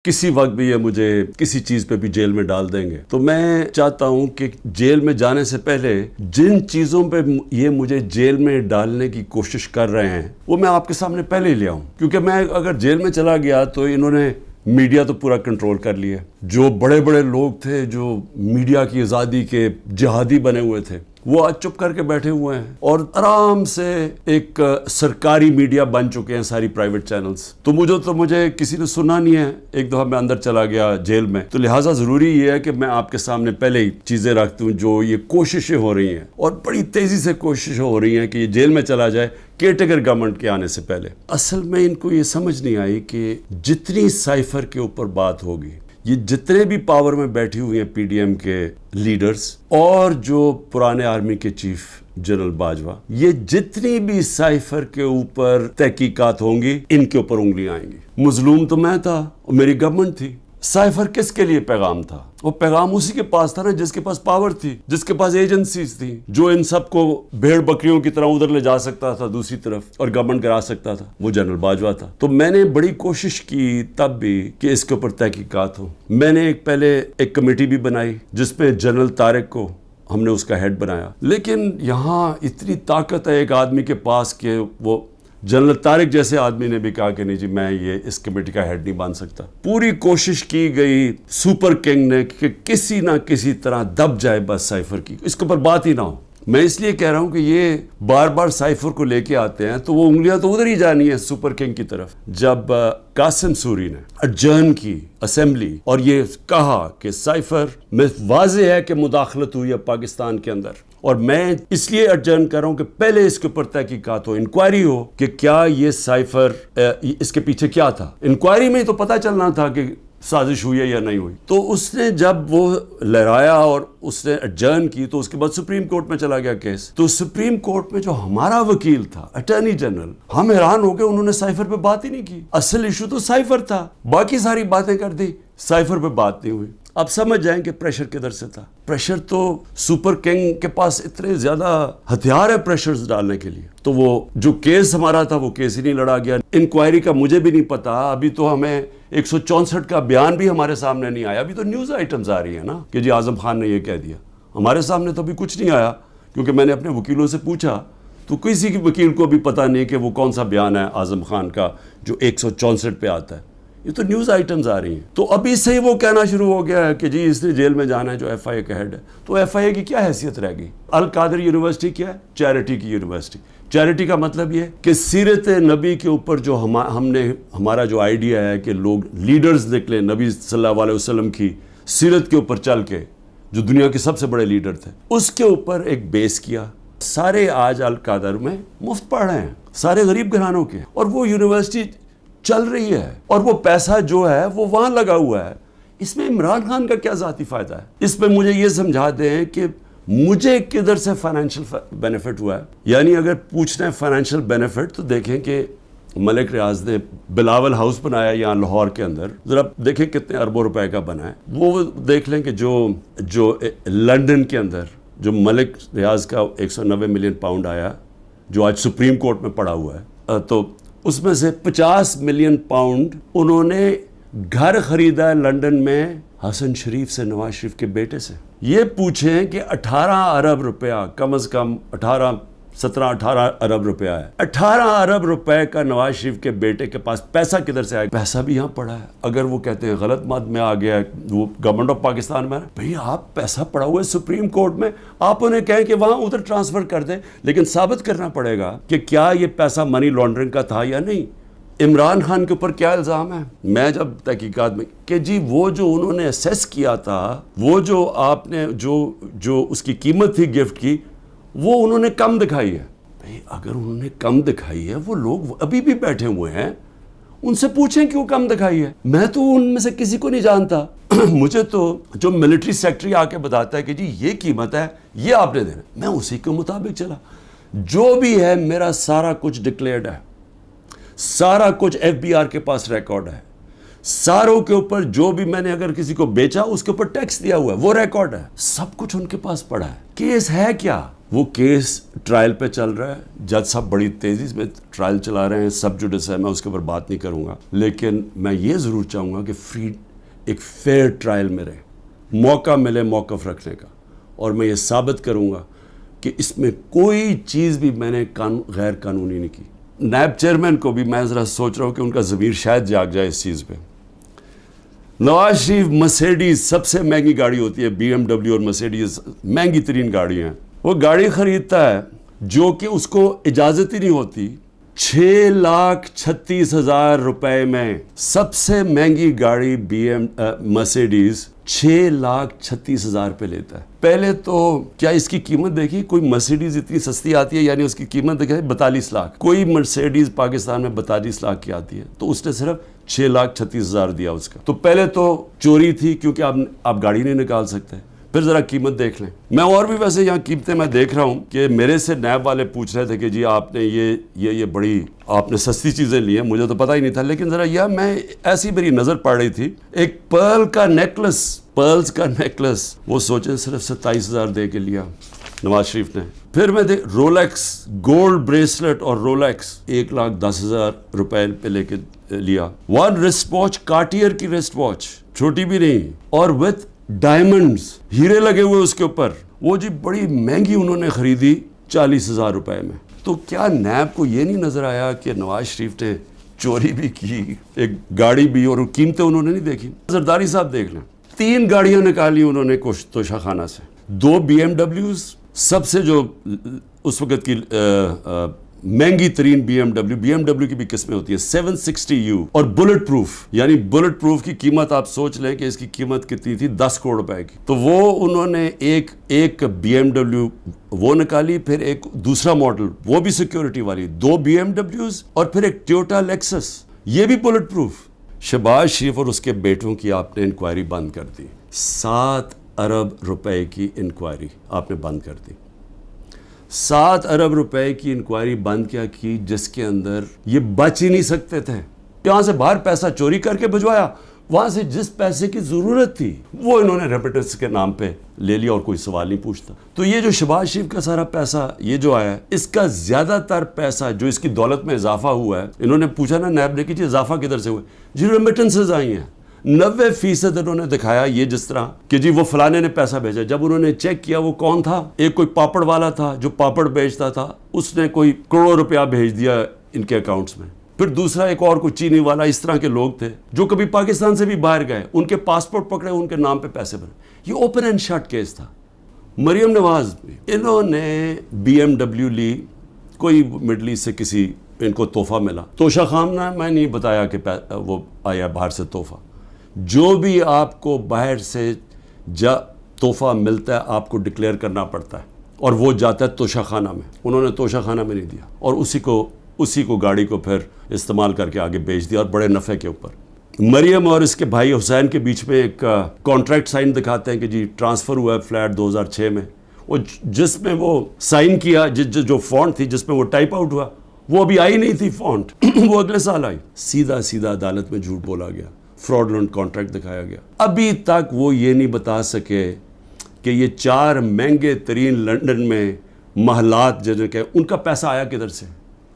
کسی وقت بھی یہ مجھے کسی چیز پہ بھی جیل میں ڈال دیں گے تو میں چاہتا ہوں کہ جیل میں جانے سے پہلے جن چیزوں پہ یہ مجھے جیل میں ڈالنے کی کوشش کر رہے ہیں وہ میں آپ کے سامنے پہلے ہی لے آؤں، کیونکہ میں اگر جیل میں چلا گیا تو انہوں نے میڈیا تو پورا کنٹرول کر لیا. جو بڑے بڑے لوگ تھے جو میڈیا کی آزادی کے جہادی بنے ہوئے تھے وہ آج چپ کر کے بیٹھے ہوئے ہیں اور آرام سے ایک سرکاری میڈیا بن چکے ہیں ساری پرائیویٹ چینلز. تو مجھے کسی نے سنا نہیں ہے. ایک دفعہ میں اندر چلا گیا جیل میں، تو لہٰذا ضروری یہ ہے کہ میں آپ کے سامنے پہلے ہی چیزیں رکھتا ہوں جو یہ کوششیں ہو رہی ہیں اور بڑی تیزی سے کوششیں ہو رہی ہیں کہ یہ جیل میں چلا جائے کیئرٹیکر گورنمنٹ کے آنے سے پہلے. اصل میں ان کو یہ سمجھ نہیں آئی کہ جتنی سائفر کے اوپر بات ہوگی، یہ جتنے بھی پاور میں بیٹھی ہوئی ہیں پی ڈی ایم کے لیڈرز اور جو پرانے آرمی کے چیف جنرل باجوہ، یہ جتنی بھی سائفر کے اوپر تحقیقات ہوں گی ان کے اوپر انگلیاں آئیں گی. مظلوم تو میں تھا اور میری گورنمنٹ تھی. سائفر کس کے لیے پیغام تھا؟ وہ پیغام اسی کے پاس تھا نا جس کے پاس پاور تھی، جس کے پاس ایجنسیز تھیں، جو ان سب کو بھیڑ بکریوں کی طرح ادھر لے جا سکتا تھا دوسری طرف اور گورنمنٹ کرا سکتا تھا. وہ جنرل باجوہ تھا. تو میں نے بڑی کوشش کی تب بھی کہ اس کے اوپر تحقیقات ہوں. میں نے پہلے ایک کمیٹی بھی بنائی جس میں جنرل طارق کو ہم نے اس کا ہیڈ بنایا. لیکن یہاں اتنی طاقت ہے ایک آدمی کے پاس کہ وہ جنرل طارق جیسے آدمی نے بھی کہا کہ نہیں جی میں یہ اس کمیٹی کا ہیڈ نہیں بن سکتا. پوری کوشش کی گئی سپر کنگ نے کہ کسی نہ کسی طرح دب جائے بس سائفر کی، اس کے اوپر بات ہی نہ ہو. میں اس لیے کہہ رہا ہوں کہ یہ بار بار سائفر کو لے کے آتے ہیں تو وہ انگلیاں تو ادھر ہی جانی ہے سپر کنگ کی طرف. جب قاسم سوری نے اڈجرن کی اسمبلی اور یہ کہا کہ سائفر میں واضح ہے کہ مداخلت ہوئی ہے پاکستان کے اندر، اور میں اس لیے اڈجرن کر رہا ہوں کہ پہلے اس کے اوپر تحقیقات ہو، انکوائری ہو کہ کیا یہ سائفر اس کے پیچھے کیا تھا. انکوائری میں تو پتہ چلنا تھا کہ سازش ہوئی ہے یا نہیں ہوئی. تو اس نے جب وہ لہرایا اور اس نے اڈجرن کی تو اس کے بعد سپریم کورٹ میں چلا گیا کیس. تو سپریم کورٹ میں جو ہمارا وکیل تھا اٹارنی جنرل، ہم حیران ہو گئے، انہوں نے سائفر پہ بات ہی نہیں کی. اصل ایشو تو سائفر تھا، باقی ساری باتیں کر دی، سائفر پہ بات نہیں ہوئی. اب سمجھ جائیں کہ پریشر کدھر سے تھا. پریشر تو سپر کنگ کے پاس اتنے زیادہ ہتھیار ہے پریشرز ڈالنے کے لیے. تو وہ جو کیس ہمارا تھا وہ کیس ہی نہیں لڑا گیا. انکوائری کا مجھے بھی نہیں پتا، ابھی تو ہمیں 164 کا بیان بھی ہمارے سامنے نہیں آیا. ابھی تو نیوز آئٹمز آ رہی ہیں نا کہ جی اعظم خان نے یہ کہہ دیا. ہمارے سامنے تو ابھی کچھ نہیں آیا کیونکہ میں نے اپنے وکیلوں سے پوچھا تو کسی وکیل کو بھی پتا نہیں کہ وہ کون سا بیان ہے اعظم خان کا جو 164 پہ آتا ہے. یہ تو نیوز آئٹمز آ رہی ہیں. تو ابھی سے ہی وہ کہنا شروع ہو گیا ہے کہ جی اس نے جیل میں جانا ہے جو ایف آئی اے کا ہیڈ ہے. تو ایف آئی اے کی کیا حیثیت رہ گئی؟ القادر یونیورسٹی کیا ہے؟ چیریٹی کی یونیورسٹی. چیریٹی کا مطلب یہ کہ سیرت نبی کے اوپر جو ہمارا جو آئیڈیا ہے کہ لوگ لیڈرز نکلے نبی صلی اللہ علیہ وسلم کی سیرت کے اوپر چل کے، جو دنیا کے سب سے بڑے لیڈر تھے، اس کے اوپر ایک بیس کیا. سارے آج القادر میں مفت پڑھ رہے ہیں، سارے غریب گھرانوں کے، اور وہ یونیورسٹی چل رہی ہے اور وہ پیسہ جو ہے وہ وہاں لگا ہوا ہے. اس میں عمران خان کا کیا ذاتی فائدہ ہے؟ اس میں مجھے یہ سمجھا دیں کہ مجھے کدھر سے فائنینشیل بینیفٹ ہوا ہے. یعنی اگر پوچھنا ہے فائنینشیل بینیفٹ تو دیکھیں کہ ملک ریاض نے بلاول ہاؤس بنایا یہاں لاہور کے اندر، ذرا دیکھیں کتنے اربوں روپے کا بنا ہے. وہ دیکھ لیں کہ جو لنڈن کے اندر جو ملک ریاض کا 190 ملین پاؤنڈ آیا جو آج سپریم کورٹ میں پڑا ہوا ہے، تو اس میں سے 50 ملین پاؤنڈ انہوں نے گھر خریدا ہے لنڈن میں حسن شریف سے، نواز شریف کے بیٹے سے. یہ پوچھیں کہ 18 ارب روپیہ، کم از کم 17-18 ارب روپیہ ہے. 18 ارب روپے کا نواز شریف کے بیٹے کے پاس پیسہ کدھر سے آئے؟ پیسہ بھی یہاں پڑا ہے. اگر وہ کہتے ہیں غلط مد میں آ گیا وہ گورنمنٹ آف پاکستان میں، بھئی آپ پیسہ پڑا ہوا ہے سپریم کورٹ میں، آپ انہیں کہیں کہ وہاں ادھر ٹرانسفر کر دیں، لیکن ثابت کرنا پڑے گا کہ کیا یہ پیسہ منی لانڈرنگ کا تھا یا نہیں. عمران خان کے اوپر کیا الزام ہے؟ میں جب تحقیقات میں کہ جی وہ جو انہوں نے اسیس کیا تھا، وہ جو آپ نے جو اس کی قیمت تھی گفٹ کی، وہ انہوں نے کم دکھائی ہے. بھئی اگر انہوں نے کم دکھائی ہے، وہ لوگ ابھی بھی بیٹھے ہوئے ہیں، ان سے پوچھیں کیوں کم دکھائی ہے. میں تو ان میں سے کسی کو نہیں جانتا. مجھے تو جو ملٹری سیکٹری آ کے بتاتا ہے کہ جی یہ قیمت ہے، یہ آپ نے دینا، میں اسی کے مطابق چلا. جو بھی ہے میرا سارا کچھ ڈکلیئرڈ ہے، سارا کچھ ایف بی آر کے پاس ریکارڈ ہے. ساروں کے اوپر جو بھی میں نے اگر کسی کو بیچا اس کے اوپر ٹیکس دیا ہوا ہے وہ ریکارڈ ہے. سب کچھ ان کے پاس پڑا ہے. کیس ہے کیا؟ وہ کیس ٹرائل پہ چل رہا ہے, جج صاحب بڑی تیزی میں ٹرائل چلا رہے ہیں, سب جوڈس ہے, میں اس کے اوپر بات نہیں کروں گا, لیکن میں یہ ضرور چاہوں گا کہ ایک فیئر ٹرائل میں رہے, موقع ملے موقف رکھنے کا, اور میں یہ ثابت کروں گا کہ اس میں کوئی چیز بھی میں نے غیر قانونی نہیں کی. نائب چیئرمین کو بھی میں ذرا سوچ رہا ہوں کہ ان کا ضمیر شاید جاگ جائے اس چیز پہ. نواز شریف مرسیڈیز سب سے مہنگی گاڑی ہوتی ہے, بی ایم ڈبلیو اور مرسیڈیز مہنگی ترین گاڑی ہیں, وہ گاڑی خریدتا ہے جو کہ اس کو اجازت ہی نہیں ہوتی. 6,36,000 روپے میں سب سے مہنگی گاڑی مرسیڈیز 6,36,000 پہ لیتا ہے. پہلے تو کیا اس کی قیمت دیکھی, کوئی مرسیڈیز اتنی سستی آتی ہے, یعنی اس کی قیمت دیکھیں 42 لاکھ, کوئی مرسیڈیز پاکستان میں 42 لاکھ کی آتی ہے, تو اس نے صرف 6,36,000 دیا اس کا. تو پہلے تو چوری تھی کیونکہ آپ گاڑی نہیں نکال سکتے. پھر ذرا قیمت دیکھ لیں. میں اور بھی ویسے یہاں قیمتیں میں دیکھ رہا ہوں کہ میرے سے نیب والے پوچھ رہے تھے کہ جی آپ نے یہ بڑی آپ نے سستی چیزیں لی ہیں, مجھے تو پتہ ہی نہیں تھا, لیکن ذرا میں ایسی میری نظر پڑ رہی تھی, ایک پرلز کا نیکلس وہ سوچیں صرف 27,000 دے کے لیا نواز شریف نے. پھر میں رولیکس گولڈ بریسلٹ اور رولیکس 1,10,000 روپے پہ لے کے لیا. ون رسٹ واچ, کارٹیئر کی رسٹ واچ, چھوٹی بھی نہیں, اور وتھ ڈائمنڈز, ہیرے لگے ہوئے اس کے اوپر, وہ جی بڑی مہنگی انہوں نے خریدی 40,000 روپے میں. تو کیا نیب کو یہ نہیں نظر آیا کہ نواز شریف نے چوری بھی کی, ایک گاڑی بھی, اور قیمتیں انہوں نے نہیں دیکھی. زرداری صاحب دیکھ لیں, 3 گاڑیاں نکالی انہوں نے توشہ خانہ سے, 2 BMW, سب سے جو اس وقت کی مہنگی ترین بی ایم ڈبلیو کی بھی قسمیں ہوتی ہیں 760U, اور بلٹ پروف, یعنی بلٹ پروف کی قیمت آپ سوچ لیں کہ اس کی قیمت کتنی تھی, 10 کروڑ روپے کی. تو وہ انہوں نے ایک بی ایم ڈبلیو وہ نکالی, پھر ایک دوسرا ماڈل وہ بھی سیکیورٹی والی, 2 BMW, اور پھر ایک ٹویوٹا لیکسس, یہ بھی بلٹ پروف. شہباز شریف اور اس کے بیٹوں کی آپ نے انکوائری بند کر دی, 7 ارب روپے کی انکوائری آپ نے بند کر دی. 7 ارب روپے کی انکوائری بند کیا کی, جس کے اندر یہ بچ ہی نہیں سکتے تھے. یہاں سے باہر پیسہ چوری کر کے بھجوایا, وہاں سے جس پیسے کی ضرورت تھی وہ انہوں نے ریپیٹرز کے نام پہ لے لیا, اور کوئی سوال نہیں پوچھتا. تو یہ جو شہباز شریف کا سارا پیسہ یہ جو آیا ہے, اس کا زیادہ تر پیسہ جو اس کی دولت میں اضافہ ہوا ہے, انہوں نے پوچھا نا نیب نے کہ جی اضافہ کدھر سے ہوئے, جی ریمیٹنسز آئی ہیں. 90% انہوں نے دکھایا یہ جس طرح کہ جی وہ فلانے نے پیسہ بھیجا. جب انہوں نے چیک کیا وہ کون تھا, ایک کوئی پاپڑ والا تھا جو پاپڑ بیچتا تھا, اس نے کوئی کروڑوں روپیہ بھیج دیا ان کے اکاؤنٹس میں. پھر دوسرا ایک اور کوئی چینی والا, اس طرح کے لوگ تھے جو کبھی پاکستان سے بھی باہر گئے, ان کے پاسپورٹ پکڑے, ان کے نام پہ پیسے بنے. یہ اوپن اینڈ شٹ کیس تھا. مریم نواز, انہوں نے بی ایم ڈبلیو لی, کوئی مڈل ایسٹ سے کسی ان کو تحفہ ملا. توشہ خانہ میں نہیں بتایا کہ وہ آیا باہر سے تحفہ, جو بھی آپ کو باہر سے تحفہ ملتا ہے آپ کو ڈکلیئر کرنا پڑتا ہے, اور وہ جاتا ہے توشہ خانہ میں. انہوں نے توشہ خانہ میں نہیں دیا, اور اسی کو گاڑی کو پھر استعمال کر کے آگے بیچ دیا, اور بڑے نفع کے اوپر. مریم اور اس کے بھائی حسین کے بیچ میں ایک کانٹریکٹ سائن دکھاتے ہیں کہ جی ٹرانسفر ہوا ہے فلیٹ 2006 میں, وہ جس میں وہ سائن کیا, جو فونٹ تھی جس میں وہ ٹائپ آؤٹ ہوا, وہ ابھی آئی نہیں تھی فونٹ, وہ اگلے سال آئی. سیدھا عدالت میں جھوٹ بولا گیا, فراڈلنٹ کانٹریکٹ دکھایا گیا. ابھی تک وہ یہ نہیں بتا سکے کہ یہ 4 مہنگے ترین لنڈن میں محلات جنہیں کہ ان کا پیسہ آیا کدھر سے,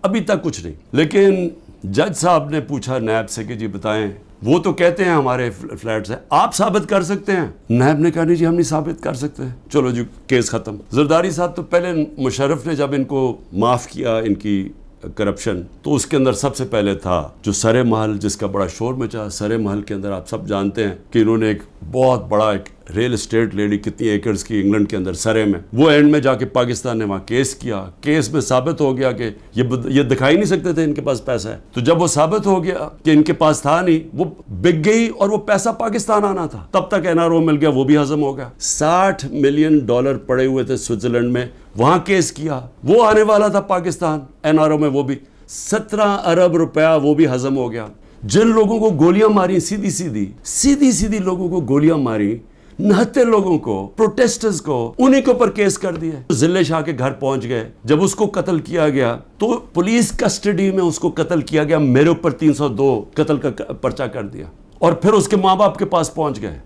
ابھی تک کچھ نہیں. لیکن جج صاحب نے پوچھا نیب سے کہ جی بتائیں, وہ تو کہتے ہیں ہمارے فلیٹس ہیں, آپ ثابت کر سکتے ہیں؟ نیب نے کہا نہیں جی ہم نہیں ثابت کر سکتے. چلو جی کیس ختم. زرداری صاحب تو پہلے مشرف نے جب ان کو معاف کیا ان کی کرپشن, تو اس کے اندر سب سے پہلے تھا جو سرے محل, جس کا بڑا شور مچا. سرے محل کے اندر آپ سب جانتے ہیں کہ انہوں نے ایک بہت بڑا ایک ریل اسٹیٹ لے لی, کتنی ایکڑز کی, انگلینڈ کے اندر سرے میں. وہ اینڈ میں جا کے پاکستان نے وہاں کیس کیا, کیس میں ثابت ہو گیا کہ یہ دکھائی نہیں سکتے تھے ان کے پاس پیسہ ہے. تو جب وہ ثابت ہو گیا کہ ان کے پاس تھا نہیں, وہ بک گئی, اور وہ پیسہ پاکستان آنا تھا. تب تک NRO مل گیا, وہ بھی ہضم ہو گیا. $60 ملین پڑے ہوئے تھے سوئٹزرلینڈ میں, وہاں کیس کیا, وہ آنے والا تھا پاکستان NRO میں, وہ بھی 17 ارب روپیہ وہ بھی ہضم ہو گیا. جن لوگوں کو گولیاں ماری, سیدھی لوگوں کو گولیاں ماری, 69 لوگوں کو, پروٹیسٹرز کو, انہی کے اوپر کیس کر دیے. ضلع شاہ کے گھر پہنچ گئے. جب اس کو قتل کیا گیا تو پولیس کسٹڈی میں اس کو قتل کیا گیا, میرے اوپر 302 قتل کا پرچہ کر دیا. اور پھر اس کے ماں باپ کے پاس پہنچ گئے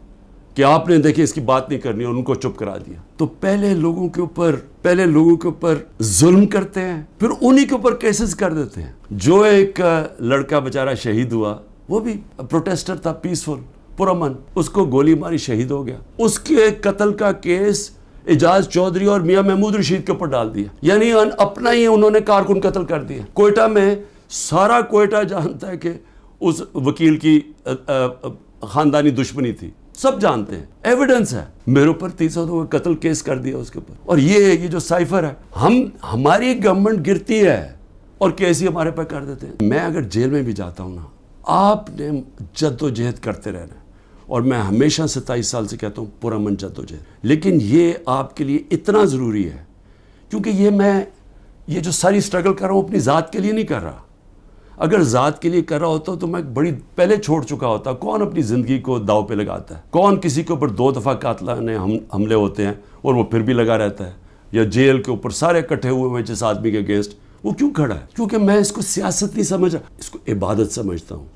کہ آپ نے دیکھیں اس کی بات نہیں کرنی, اور ان کو چپ کرا دیا. تو پہلے لوگوں کے اوپر پہلے لوگوں کے اوپر ظلم کرتے ہیں، پھر انہی کے اوپر کیسز کر دیتے ہیں. جو ایک لڑکا بیچارہ شہید ہوا، وہ بھی پروٹیسٹر تھا، پیسفل، پرامن، اس کو گولی ماری شہید ہو گیا. اس کے قتل کا کیس اعجاز چودھری اور میاں محمود رشید کے اوپر ڈال دیا. یعنی اپنا ہی انہوں نے کارکن قتل کر دیا. کوئٹہ میں سارا کوئٹہ جانتا ہے کہ اس وکیل کی خاندانی دشمنی تھی، سب جانتے ہیں، ایویڈنس ہے. میرے اوپر 300 قتل کیس کر دیا اس کے اوپر. اور یہ جو سائفر ہے، ہماری گورنمنٹ گرتی ہے اور کیس ہی ہمارے پہ کر دیتے ہیں. میں اگر جیل میں بھی جاتا ہوں نا، آپ نے جد و جہد کرتے رہنا ہے. اور میں ہمیشہ 27 سال سے کہتا ہوں پرامن جد و جہد. لیکن یہ آپ کے لیے اتنا ضروری ہے کیونکہ یہ جو ساری سٹرگل کر رہا ہوں اپنی ذات کے لیے نہیں کر رہا. اگر ذات کے لیے کر رہا ہوتا تو میں بڑی پہلے چھوڑ چکا ہوتا. کون اپنی زندگی کو داؤ پہ لگاتا ہے؟ کون کسی کے اوپر 2 دفعہ قاتلانہ حملے ہوتے ہیں اور وہ پھر بھی لگا رہتا ہے؟ یا جیل کے اوپر سارے اکٹھے ہوئے ہیں جس آدمی کے اگینسٹ، وہ کیوں کھڑا ہے؟ کیونکہ میں اس کو سیاست نہیں سمجھ رہا، اس کو عبادت سمجھتا ہوں.